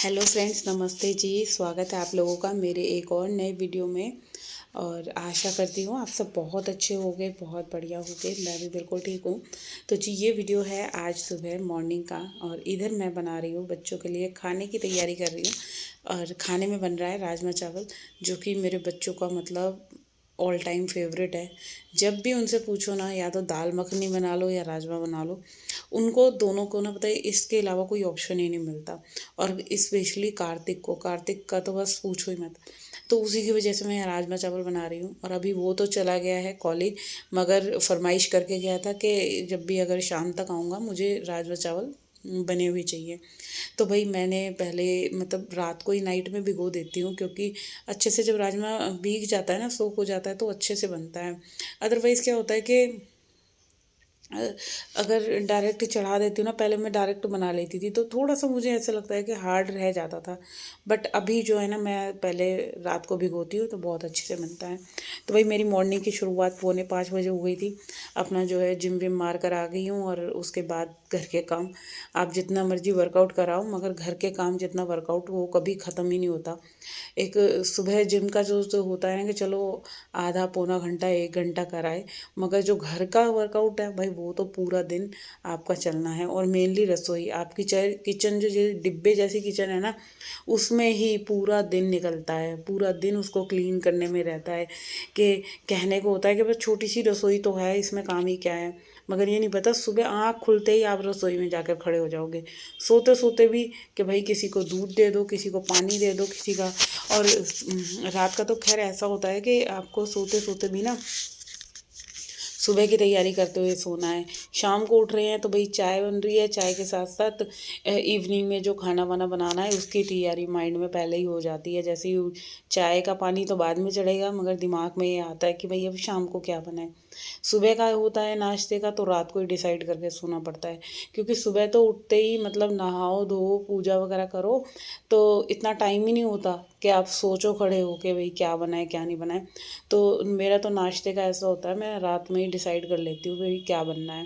Hello friends, नमस्ते जी। स्वागत है आप लोगों का मेरे एक और नए वीडियो में। और आशा करती हूँ आप सब बहुत अच्छे होंगे, बहुत बढ़िया होंगे। मैं भी बिल्कुल ठीक हूँ। तो जी, ये वीडियो है आज सुबह मॉर्निंग का। और इधर मैं बना रही हूँ बच्चों के लिए खाने की तैयारी कर रही हूँ। और खाने में बन रहा है राजमा चावल, जो कि मेरे बच्चों का मतलब ऑल टाइम फेवरेट है। जब भी उनसे पूछो ना, या तो दाल मखनी बना लो या राजमा बना लो, उनको दोनों को ना पता है, इसके अलावा कोई ऑप्शन ही नहीं मिलता। और स्पेशली कार्तिक का तो बस पूछो ही मत। तो उसी की वजह से मैं राजमा चावल बना रही हूँ। और अभी वो तो चला गया है कॉलेज, मगर फरमाइश करके गया था कि जब भी अगर शाम तक आऊँगा मुझे राजमा चावल बने हुए चाहिए। तो भाई मैंने पहले मतलब रात को ही नाइट में भिगो देती हूँ, क्योंकि अच्छे से जब राजमा भीग जाता है ना, सोख हो जाता है, तो अच्छे से बनता है। अदरवाइज़ क्या होता है कि अ, अगर डायरेक्ट चढ़ा देती हूँ ना, पहले मैं डायरेक्ट बना लेती थी तो थोड़ा सा मुझे ऐसा लगता है कि हार्ड रह जाता था। बट अभी जो है ना, मैं पहले रात को भिगोती हूँ तो बहुत अच्छे से बनता है। तो भाई मेरी मॉर्निंग की शुरुआत 4:45 हो गई थी। अपना जो है जिम विम मार कर आ गई हूँ, और उसके बाद घर के काम। आप जितना मर्जी वर्कआउट कराओ, मगर घर के काम जितना वर्कआउट वो कभी ख़त्म ही नहीं होता। एक सुबह जिम का जो होता है ना कि चलो आधा पौना घंटा 1 घंटा कराए, मगर जो घर का वर्कआउट है भाई, वो तो पूरा दिन आपका चलना है। और मेनली रसोई आपकी, चाहे किचन जो जो डिब्बे जैसी किचन है ना, उसमें ही पूरा दिन निकलता है। पूरा दिन उसको क्लीन करने में रहता है। कि कहने को होता है कि बस छोटी सी रसोई तो है, इसमें काम ही क्या है। मगर ये नहीं पता सुबह आँख खुलते ही आप रसोई में जाकर खड़े हो जाओगे, सोते सोते भी, कि भाई किसी को दूध दे दो, किसी को पानी दे दो, किसी का। और रात का तो खैर ऐसा होता है कि आपको सोते सोते भी ना सुबह की तैयारी करते हुए सोना है। शाम को उठ रहे हैं तो भाई चाय बन रही है, चाय के साथ साथ इवनिंग में जो खाना वाना बनाना है उसकी तैयारी माइंड में पहले ही हो जाती है। जैसे ही चाय का पानी तो बाद में चढ़ेगा, मगर दिमाग में ये आता है कि भाई अब शाम को क्या बनाए। सुबह का होता है नाश्ते का, तो रात को ही डिसाइड करके सोना पड़ता है। क्योंकि सुबह तो उठते ही मतलब नहाओ धो पूजा वगैरह करो, तो इतना टाइम ही नहीं होता कि आप सोचो खड़े हो के भाई क्या बनाए क्या नहीं बनाए। तो मेरा तो नाश्ते का ऐसा होता है, मैं रात में ही डिसाइड कर लेती हूँ भाई क्या बनना है।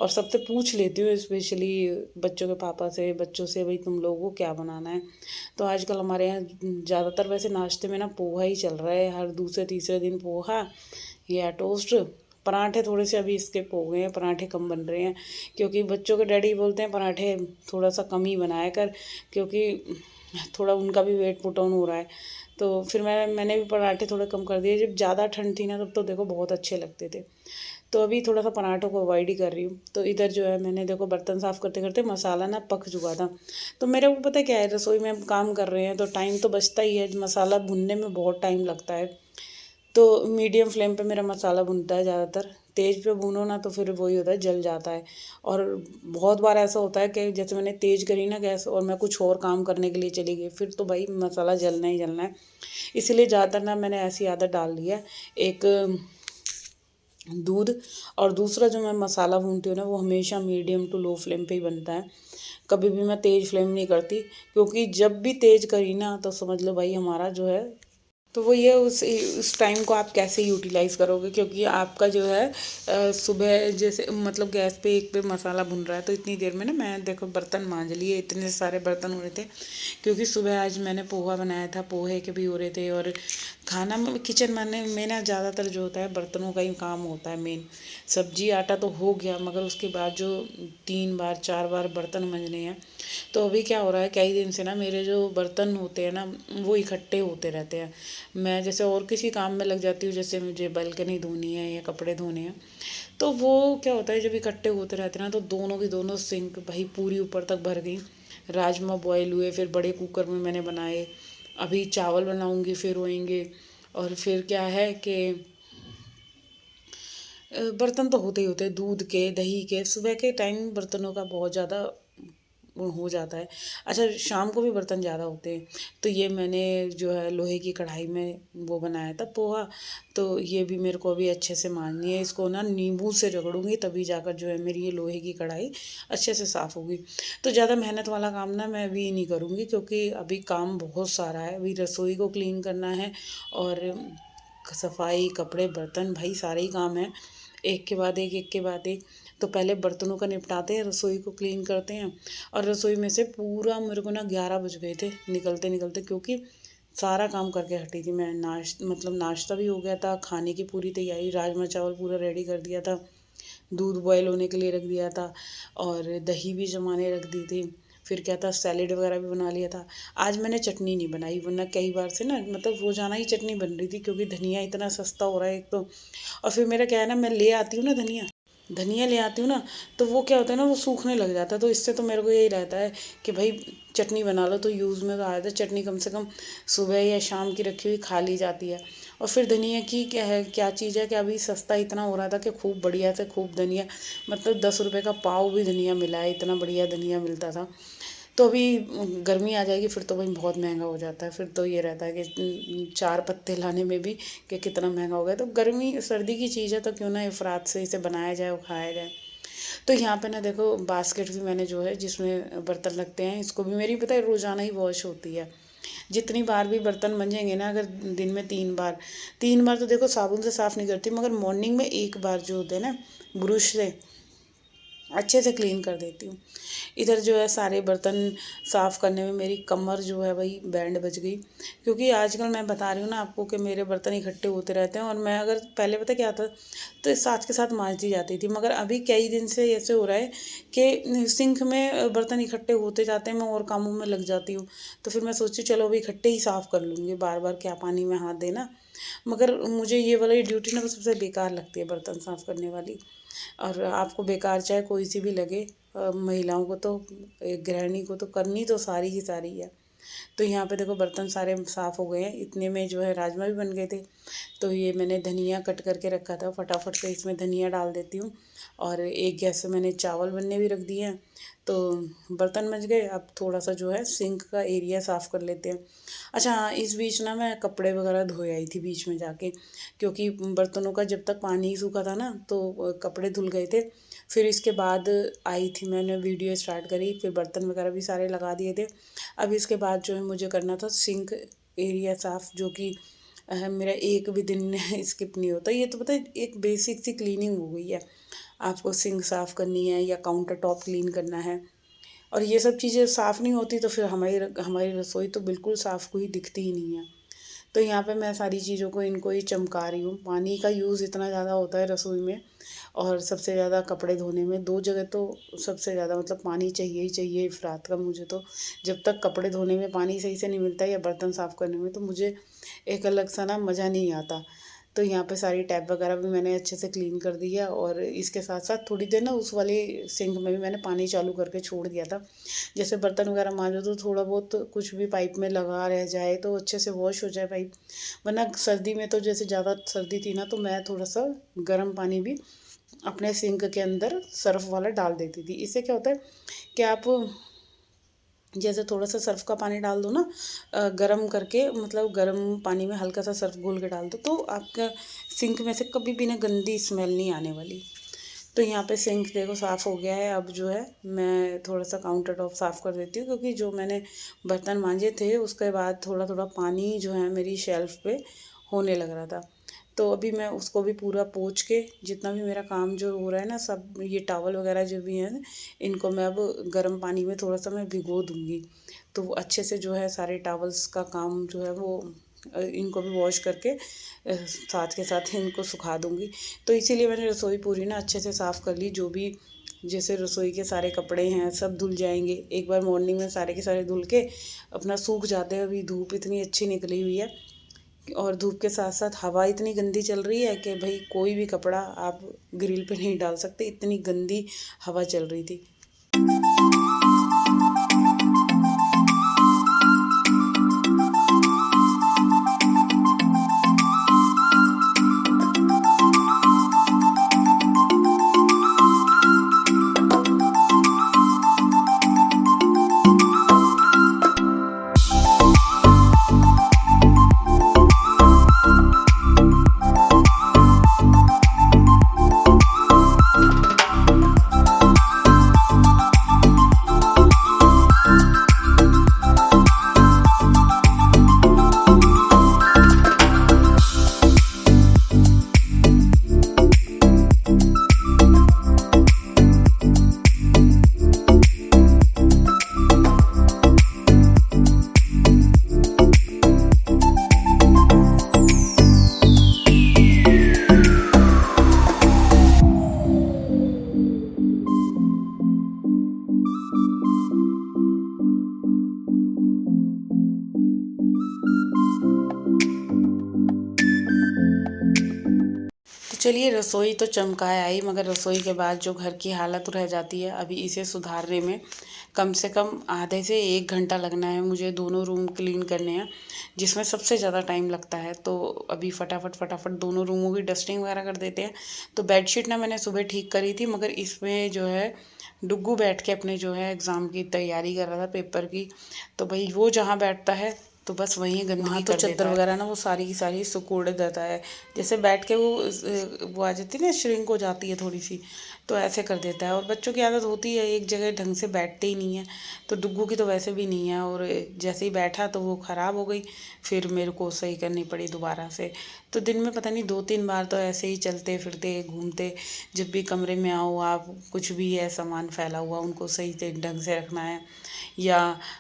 और सबसे पूछ लेती हूँ, स्पेशली बच्चों के पापा से, बच्चों से, भाई तुम लोगों को क्या बनाना है। तो आजकल हमारे यहाँ ज़्यादातर वैसे नाश्ते में ना पोहा ही चल रहा है, हर दूसरे तीसरे दिन पोहा या टोस्ट। पराठे थोड़े से अभी स्किप हो गए हैं, पराठे कम बन रहे हैं, क्योंकि बच्चों के डैडी बोलते हैं पराठे थोड़ा सा कम ही बनाया कर, क्योंकि थोड़ा उनका भी वेट पुट ऑन हो रहा है। तो फिर मैंने भी पराठे थोड़े कम कर दिए। जब ज़्यादा ठंड थी ना, तब तो देखो बहुत अच्छे लगते थे। तो अभी थोड़ा सा पराठों को अवॉइड ही कर रही हूँ। तो इधर जो है मैंने देखो बर्तन साफ़ करते करते मसाला ना पक चुका था। तो मेरे को पता है क्या है, रसोई में हम काम कर रहे हैं तो टाइम तो बचता ही है, मसाला भुनने में बहुत टाइम लगता है। तो मीडियम फ्लेम पे मेरा मसाला भुनता है ज़्यादातर। तेज़ पे भूनो ना तो फिर वही होता है, जल जाता है। और बहुत बार ऐसा होता है कि जैसे मैंने तेज़ करी ना गैस, और मैं कुछ और काम करने के लिए चली गई, फिर तो भाई मसाला जलना ही जलना है। इसीलिए ज़्यादातर ना मैंने ऐसी आदत डाल दी है। एक दूध, और दूसरा जो मैं मसाला भूनती हूँ ना, वो हमेशा मीडियम टू लो फ्लेम पे ही बनता है। कभी भी मैं तेज़ फ्लेम नहीं करती, क्योंकि जब भी तेज़ करी ना तो समझ लो भाई हमारा जो है, तो वो ये उस टाइम को आप कैसे यूटिलाइज़ करोगे। क्योंकि आपका जो है सुबह जैसे मतलब गैस पे एक पे मसाला भुन रहा है, तो इतनी देर में ना मैं देखो बर्तन मांज लिए, इतने सारे बर्तन हो रहे थे। क्योंकि सुबह आज मैंने पोहा बनाया था, पोहे के भी हो रहे थे। और खाना में किचन में ना ज़्यादातर जो होता है बर्तनों का ही काम होता है मेन। सब्जी आटा तो हो गया, मगर उसके बाद जो 3 बार 4 बार बर्तन मंजने हैं। तो अभी क्या हो रहा है, कई दिन से ना मेरे जो बर्तन होते हैं ना, वो इकट्ठे होते रहते हैं। मैं जैसे और किसी काम में लग जाती हूँ, जैसे मुझे बालकनी धोनी है या कपड़े धोने हैं, तो वो क्या होता है जब इकट्ठे होते रहते हैं ना, तो दोनों की दोनों सिंक भाई पूरी ऊपर तक भर गई। राजमा बॉयल हुए, फिर बड़े कुकर में मैंने बनाए। अभी चावल बनाऊंगी, फिर होएंगे। और फिर क्या है कि बर्तन तो होते ही होते हैं, दूध के दही के। सुबह के टाइम बर्तनों का बहुत ज़्यादा वो हो जाता है। अच्छा, शाम को भी बर्तन ज़्यादा होते हैं। तो ये मैंने जो है लोहे की कढ़ाई में वो बनाया था पोहा। तो ये भी मेरे को अभी अच्छे से मांजनी है, इसको ना नींबू से रगड़ूंगी, तभी जाकर जो है मेरी ये लोहे की कढ़ाई अच्छे से साफ़ होगी। तो ज़्यादा मेहनत वाला काम ना मैं अभी नहीं करूँगी, क्योंकि अभी काम बहुत सारा है। अभी रसोई को क्लीन करना है, और सफाई, कपड़े, बर्तन, भाई सारे ही काम हैं, एक के बाद एक, एक के बाद एक। तो पहले बर्तनों का निपटाते हैं, रसोई को क्लीन करते हैं। और रसोई में से पूरा मेरे को ना 11 बज गए थे निकलते निकलते, क्योंकि सारा काम करके हटी थी मैं। नाश्ता भी हो गया था, खाने की पूरी तैयारी, राजमा चावल पूरा रेडी कर दिया था, दूध बॉयल होने के लिए रख दिया था, और दही भी जमाने रख दी थी। फिर क्या था, सैलेड वगैरह भी बना लिया था। आज मैंने चटनी नहीं बनाई, वरना कई बार से ना मतलब रोज़ाना ही चटनी बन रही थी, क्योंकि धनिया इतना सस्ता हो रहा है एक तो। और फिर मेरा क्या है ना, मैं ले आती हूँ ना धनिया धनिया ले आती हूँ ना, तो वो क्या होता है ना, वो सूखने लग जाता है। तो इससे तो मेरे को यही रहता है कि भाई चटनी बना लो तो यूज़ में तो आ जाता है। चटनी कम से कम सुबह या शाम की रखी हुई खा ली जाती है। और फिर धनिया की क्या है, क्या चीज़ है कि अभी सस्ता इतना हो रहा था कि खूब बढ़िया से खूब धनिया, मतलब 10 रुपये का पाव भी धनिया मिला है, इतना बढ़िया धनिया मिलता था। तो अभी गर्मी आ जाएगी फिर तो भाई बहुत महंगा हो जाता है। फिर तो ये रहता है कि 4 पत्ते लाने में भी कि कितना महंगा हो गया। तो गर्मी सर्दी की चीज़ है, तो क्यों ना इफ़रात से इसे बनाया जाए और खाया जाए। तो यहाँ पे ना देखो, बास्केट भी मैंने जो है जिसमें बर्तन लगते हैं, इसको भी मेरी पता है रोज़ाना ही वॉश होती है। जितनी बार भी बर्तन मंजेंगे ना, अगर दिन में 3 बार तो देखो साबुन से साफ़ नहीं करती, मगर मॉर्निंग में 1 बार जो होते हैं ना, ब्रश से अच्छे से क्लीन कर देती हूँ। इधर जो है सारे बर्तन साफ़ करने में मेरी कमर जो है भाई बैंड बज गई, क्योंकि आजकल मैं बता रही हूँ ना आपको कि मेरे बर्तन इकट्ठे होते रहते हैं। और मैं अगर पहले पता क्या था, तो साथ के साथ मांजती जाती थी, मगर अभी कई दिन से ऐसे हो रहा है कि सिंक में बर्तन इकट्ठे होते जाते हैं, मैं और कामों में लग जाती हूँ। तो फिर मैं सोचती चलो अभी इकट्ठे ही साफ़ कर लूँगी, बार बार क्या पानी में हाथ देना। मगर मुझे ये वाली ड्यूटी ना सबसे बेकार लगती है, बर्तन साफ़ करने वाली। और आपको बेकार चाहे कोई सी भी लगे, महिलाओं को तो, एक गृहिणी को तो करनी तो सारी ही सारी है। तो यहाँ पे देखो बर्तन सारे साफ़ हो गए हैं। इतने में जो है राजमा भी बन गए थे। तो ये मैंने धनिया कट करके रखा था, फटाफट से इसमें धनिया डाल देती हूँ। और एक गैस पे मैंने चावल बनने भी रख दिए हैं। तो बर्तन बच गए, अब थोड़ा सा जो है सिंक का एरिया साफ़ कर लेते हैं। अच्छा हाँ, इस बीच ना मैं कपड़े वगैरह धो आई थी बीच में जाके, क्योंकि बर्तनों का जब तक पानी ही सूखा था ना, तो कपड़े धुल गए थे। फिर इसके बाद आई थी, मैंने वीडियो स्टार्ट करी, फिर बर्तन वगैरह भी सारे लगा दिए थे। अब इसके बाद जो है मुझे करना था सिंक एरिया साफ़, जो कि मेरा एक भी दिन स्किप नहीं होता। ये तो पता है एक बेसिक सी क्लीनिंग हो गई है। आपको सिंक साफ़ करनी है या काउंटर टॉप क्लीन करना है, और ये सब चीज़ें साफ़ नहीं होती तो फिर हमारी हमारी रसोई तो बिल्कुल साफ़ कोई दिखती ही नहीं है। तो यहाँ पे मैं सारी चीज़ों को इनको ही चमका रही हूँ। पानी का यूज़ इतना ज़्यादा होता है रसोई में, और सबसे ज़्यादा कपड़े धोने में। 2 जगह तो सबसे ज़्यादा मतलब पानी चाहिए ही चाहिए इफ़रात का मुझे तो। जब तक कपड़े धोने में पानी सही से नहीं मिलता या बर्तन साफ़ करने में, तो मुझे एक अलग सा ना मज़ा नहीं आता। तो यहाँ पे सारी टैप वगैरह भी मैंने अच्छे से क्लीन कर दी है, और इसके साथ साथ थोड़ी देर ना उस वाली सिंक में भी मैंने पानी चालू करके छोड़ दिया था। जैसे बर्तन वगैरह मांजो तो थोड़ा बहुत कुछ भी पाइप में लगा रह जाए तो अच्छे से वॉश हो जाए पाइप। वरना सर्दी में तो जैसे ज़्यादा सर्दी थी ना, तो मैं थोड़ा सा गर्म पानी भी अपने सिंक के अंदर सर्फ़ वाला डाल देती थी। इससे क्या होता है कि आप जैसे थोड़ा सा सर्फ़ का पानी डाल दो ना, गरम करके, मतलब गरम पानी में हल्का सा सर्फ़ घोल के डाल दो, तो आपका सिंक में से कभी भी ना गंदी स्मेल नहीं आने वाली। तो यहाँ पे सिंक देखो साफ़ हो गया है। अब जो है मैं थोड़ा सा काउंटर टॉप साफ़ कर देती हूँ, क्योंकि जो मैंने बर्तन मांजे थे उसके बाद थोड़ा थोड़ा पानी जो है मेरी शेल्फ़ पे होने लग रहा था। तो अभी मैं उसको भी पूरा पोंछ के, जितना भी मेरा काम जो हो रहा है ना, सब ये टॉवल वगैरह जो भी हैं, इनको मैं अब गर्म पानी में थोड़ा सा मैं भिगो दूँगी। तो वो अच्छे से जो है सारे टॉवल्स का काम जो है वो इनको भी वॉश करके साथ के साथ इनको सुखा दूँगी। तो इसीलिए मैंने रसोई पूरी ना अच्छे से साफ़ कर ली। जो भी जैसे रसोई के सारे कपड़े हैं सब धुल जाएंगे एक बार मॉर्निंग में, सारे के सारे धुल के अपना सूख जाते हैं। अभी धूप इतनी अच्छी निकली हुई है, और धूप के साथ साथ हवा इतनी गंदी चल रही है कि भाई कोई भी कपड़ा आप ग्रिल पे नहीं डाल सकते, इतनी गंदी हवा चल रही थी। चलिए रसोई तो चमकाए आई, मगर रसोई के बाद जो घर की हालत रह जाती है, अभी इसे सुधारने में कम से कम आधे से 1 घंटा लगना है मुझे। दोनों रूम क्लीन करने हैं जिसमें सबसे ज़्यादा टाइम लगता है। तो अभी फटाफट फटाफट दोनों रूमों की डस्टिंग वगैरह कर देते हैं। तो बेडशीट ना मैंने सुबह ठीक करी थी, मगर इसमें जो है डुग्गू बैठ के अपने जो है एग्ज़ाम की तैयारी कर रहा था, पेपर की। तो भाई वो जहाँ बैठता है तो बस वहीं गंदगी तो कर देता है। वगैरह ना वो सारी की सारी सुकूड़ देता है। जैसे बैठ के वो आ जाती है ना, श्रिंक हो जाती है थोड़ी सी, तो ऐसे कर देता है। और बच्चों की आदत होती है, एक जगह ढंग से बैठते ही नहीं है। तो डुग्गू की तो वैसे भी नहीं है, और जैसे ही बैठा तो वो ख़राब हो गई। फिर मेरे को सही करनी पड़ी दोबारा से। तो दिन में पता नहीं 2-3 बार तो ऐसे ही चलते फिरते घूमते, जब भी कमरे में आओ आप, कुछ भी है सामान फैला हुआ उनको सही से ढंग से रखना है। या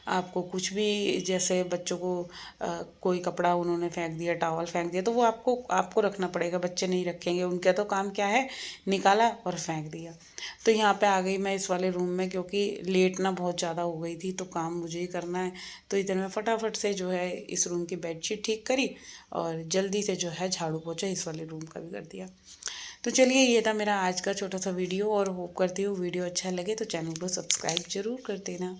आपको कुछ भी, जैसे बच्चों को कोई कपड़ा उन्होंने फेंक दिया, टॉवल फेंक दिया, तो वो आपको आपको रखना पड़ेगा। बच्चे नहीं रखेंगे, उनका तो काम क्या है, निकाला और फेंक दिया। तो यहाँ पे आ गई मैं इस वाले रूम में, क्योंकि लेट ना बहुत ज़्यादा हो गई थी, तो काम मुझे ही करना है। तो इधर मैं फटाफट से जो है इस रूम की बेडशीट ठीक करी, और जल्दी से जो है झाड़ू पोछा इस वाले रूम का भी कर दिया। तो चलिए, ये था मेरा आज का छोटा सा वीडियो, और होप करती हूँ वीडियो अच्छा लगे तो चैनल को सब्सक्राइब ज़रूर कर देना।